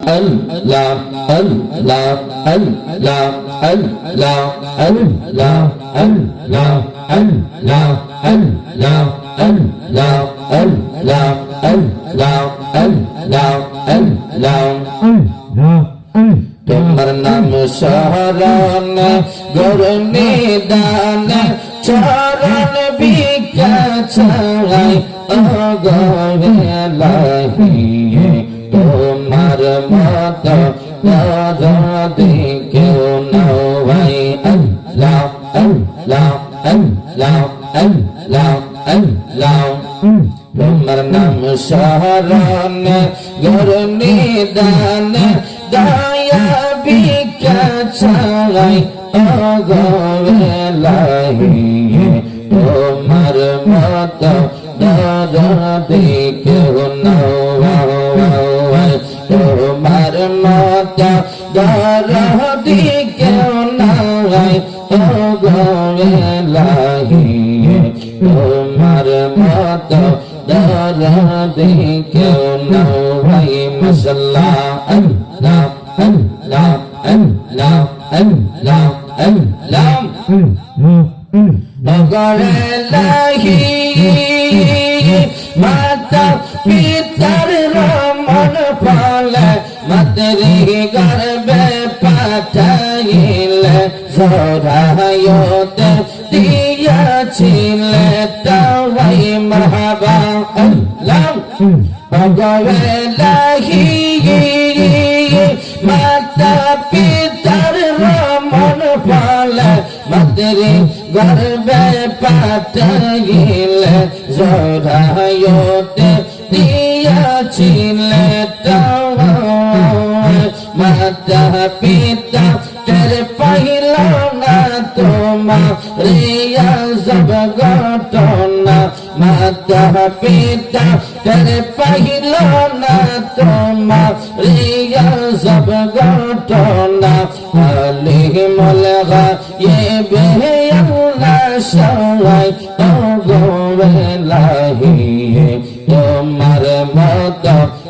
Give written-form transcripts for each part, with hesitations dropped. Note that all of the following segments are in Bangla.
Allah Allah Allah Allah Allah Allah Allah Allah Allah Allah Allah Allah Allah তোমার নাম শরণ গরনে দান চরণ ভিক্ষা চাই ও গলাহি তোমার মত দরদি কেউ নাই আল্লাহ আল্লাহ আল্লাহ আল্লাহ আল্লাহ তোমার নাম শরণ গরনে দান দয়া ভিক্ষা চাই ও গলাহি তোমার মত দরদি কেউ নাই তোমার মত দরদি কেউ নাই ও গলাহি তোমার মত দরদি কেউ নাই মাশাআল্লাহ আল্লাহ আল্লাহ আল্লাহ আল্লাহ আল্লাহ গলাহি মাতা পিতার রমন পালে মাতৃ গর্ভে পাঠাইলে জরায়তে দিয়াছিলে তাওয়াই মারহাবা আল্লাহ গলাহি মাতা পিতার রমন পালে মাতৃ গর্ভে পাঠাইলে জরায়তে দিয়াছিলে তাওয়াই মাতা পিতা তের পাইল না তোমার রিয়া জব ঘটনা মাতা পিতা তের পাইল না তোমার রিয়া জব ঘটনা আলিমুল গায়ব আল্লাহ সহায় ও গলাহি তোমার মত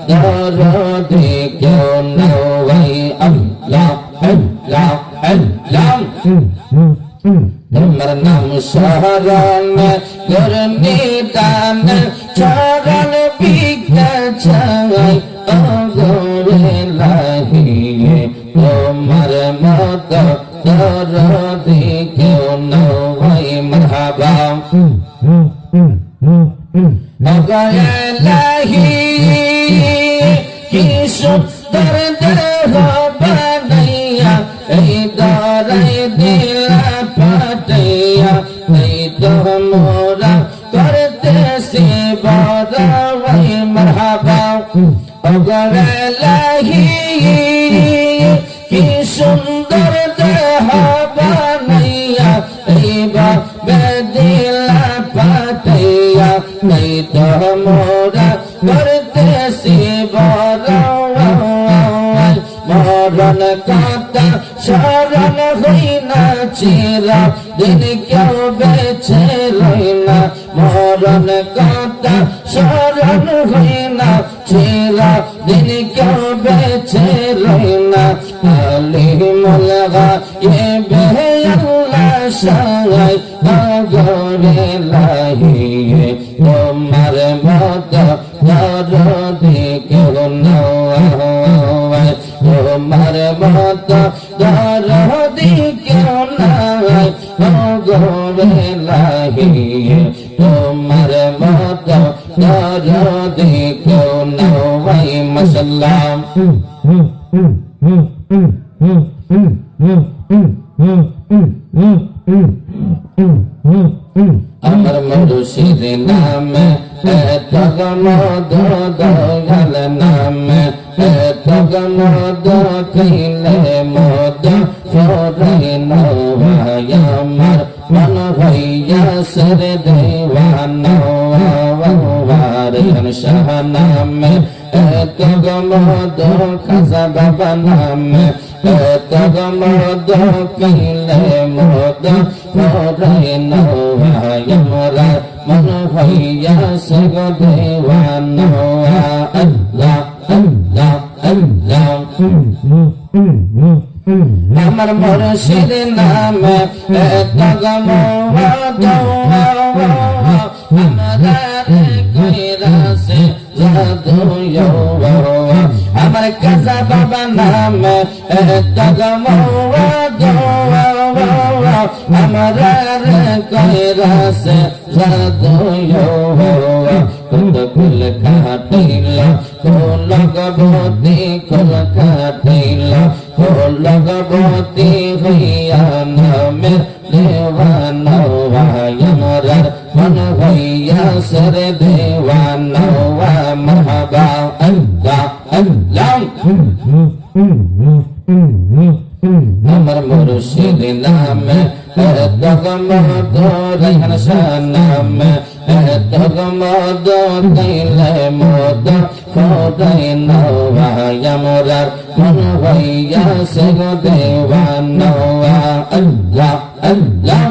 দরদি কেউ নাই আল্লাহ আল্লাহ আল্লাহ তোমার নাম শরণ গরনে দান চরণ ভিক্ষা চাই ও গলাহি তোমার মত দরদি কেউ নাই মারহাবা গলাহি কি সুন্দর দেহ বানাইয়া এই দরাই দিলা পাঠাইয়া এই তো মোরা করতেছি বড়াই মারহাবা গলাহি কি সুন্দর দেহ বানাইয়া এই দিলা পাঠাইয়া এই তো মোরা করতেছি বড়াই মরণ কথা শরণ হই না চিরা দিন কেউ বেছে রই না মরণ কথা শরণ হই না চিরা দিন কেউ বেছে রই না আলিমুল গায়ব আল্লাহ সহায় গলাহি তোমার মত দরদি কেউ নাই তোমার মত দরদি কেউ নাই ও গলাহি তোমার মত দরদি কেউ নাই মাশাআল্লাহ আমার মুর্শিদ নামে এত মদ দয়াল নামে এত মদ খাইলে মদ ফরাই নয় আমার মন হইয়া সর দেওয়ানা শাহ নামে এত মদ খাজা বাবা নামে এত মদ খাইলে মদ ফরাই নয় আমরা মন হইয়া সর দেওয়ানা আল্লাহ আল্লাহ আল্লাহ আমার মুর্শিদ নামে এত গমহদ আমারে কইরাছে জাদু আমার কাজা বাবা নামে এত গমহদ আমারে কইরাছে জাদু কুল কাটিলা কুল গবতি কুল কাটিলা কুল গবতি হইয়া নামে দেওয়ানা আমার মন হইয়া সর দেওয়ানা মারহাবা আল্লাহ আল্লাহ আমার মুর্শিদ নামে এত গমহদ রাইহান শাহ নামে এত গমহদ দিলে মদ খোদাই নওয়ায় আমরার মন হইয়া সে দেওয়ানা আল্লাহ আল্লাহ